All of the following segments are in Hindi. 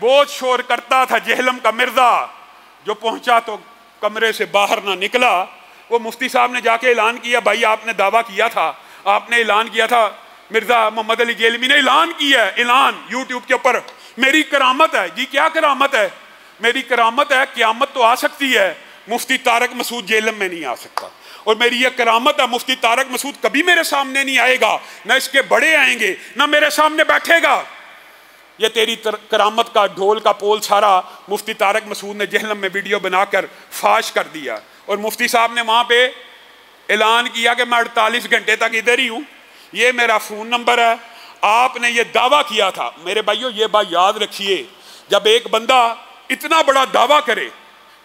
बहुत शोर करता था जेहलम का मिर्जा, जो पहुंचा तो कमरे से बाहर ना निकला। वो मुफ्ती साहब ने जाके ऐलान किया, भाई आपने दावा किया था, आपने ऐलान किया था, मिर्जा मोहम्मद अली जेलमी ने ऐलान किया है, ऐलान यूट्यूब के ऊपर, मेरी करामत है। जी क्या करामत है? मेरी करामत है, क़यामत तो आ सकती है, मुफ्ती तारक मसूद जेलम में नहीं आ सकता। और मेरी ये करामत है, मुफ्ती तारक मसूद कभी मेरे सामने नहीं आएगा, ना इसके बड़े आएंगे, ना मेरे सामने बैठेगा। ये तेरी करामत का ढोल का पोल सारा मुफ्ती तारक मसूद ने जहलम में वीडियो बनाकर फाश कर दिया। और मुफ्ती साहब ने वहाँ पे ऐलान किया कि मैं 48 घंटे तक इधर ही हूँ, ये मेरा फ़ोन नंबर है। आपने ये दावा किया था। मेरे भाइयों ये बात याद रखिए, जब एक बंदा इतना बड़ा दावा करे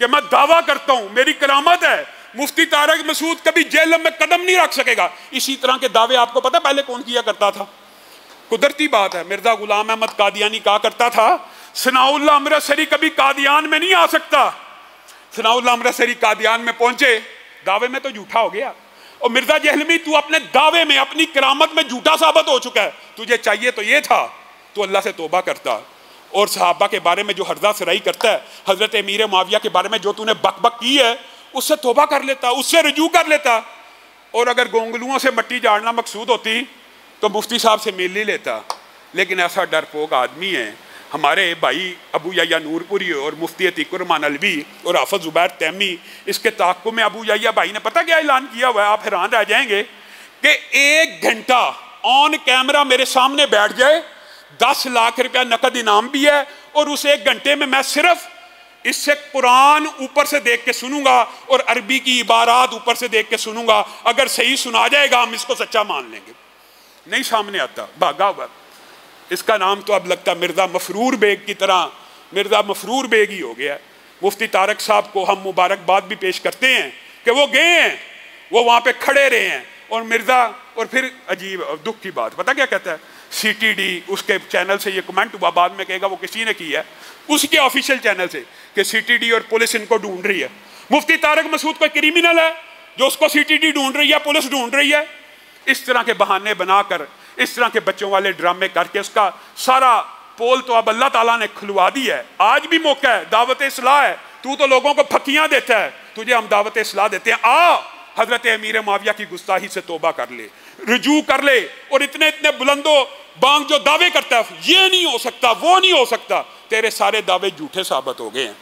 कि मैं दावा करता हूँ, मेरी करामत है, मुफ्ती तारक मसूद कभी जेल में कदम नहीं रख सकेगा। इसी तरह के दावे आपको पता पहले कौन किया करता था? कुदरती बात है, मिर्जा गुलाम अहमद कादियानी कहा करता था, सनाउल्लाह अमृतसरी कभी कादियान में नहीं आ सकता। सनाउल्लाह अमृतसरी कादियान में पहुंचे, दावे में तो झूठा हो गया। और मिर्जा जहलमी तू अपने दावे में, अपनी करामत में झूठा साबित हो चुका है। तुझे चाहिए तो ये था, तू अल्लाह से तौबा करता और सहाबा के बारे में जो हर्जा सराई करता है, हजरत अमीर मुआविया के बारे में जो तूने बक बक की है, उससे तौबा कर लेता, उससे रुजू कर लेता। और अगर गोंगलुओं से मट्टी झाड़ना मकसूद होती तो मुफ्ती साहब से मिल ही लेता। लेकिन ऐसा डरपोक आदमी है हमारे भाई अबू याया नूरपुरी और मुफ्ती अतीकुर रहमान अलवी और हाफिज जुबैर तैमी। इसके ताक़ुब में अबू याया भाई ने पता क्या ऐलान किया हुआ है, आप हैरान रह जाएंगे कि 1 घंटा ऑन कैमरा मेरे सामने बैठ जाए, 10 लाख रुपया नकद इनाम भी है, और उस 1 घंटे में मैं सिर्फ इससे कुरान ऊपर से देख के सुनूंगा और अरबी की इबारात ऊपर से देख के सुनूंगा। अगर सही सुना जाएगा हम इसको सच्चा मान लेंगे। नहीं सामने आता, भागा हुआ। इसका नाम तो अब लगता मिर्ज़ा मफरूर बेग की तरह मिर्ज़ा मफरूर बेग ही हो गया। मुफ्ती तारक साहब को हम मुबारकबाद भी पेश करते हैं कि वो गए हैं, वो वहाँ पे खड़े रहे हैं। और मिर्ज़ा, और फिर अजीब दुख की बात पता क्या कहता है, CTD उसके चैनल से ये कमेंट हुआ, बाद में कहेगा वो किसी ने किया, उसके ऑफिशियल चैनल से, कि CTD और पुलिस इनको ढूंढ रही है। मुफ्ती तारक मसूद कोई क्रिमिनल है जो उसको CTD ढूंढ रही है, पुलिस ढूंढ रही है? इस तरह के बहाने बनाकर, इस तरह के बच्चों वाले ड्रामे करके उसका सारा पोल तो अब अल्लाह ताला ने खुलवा दी है। आज भी मौका है, दावत इस्लाह है। तू तो लोगों को फकियां देता है, तुझे हम दावत इस्लाह देते हैं। आ हजरत अमीर मुआविया की गुस्ताही से तौबा कर ले, रुजू कर ले। और इतने इतने बुलंदो बांग जो दावे करता है, ये नहीं हो सकता, वो नहीं हो सकता, तेरे सारे दावे झूठे साबित हो गए हैं।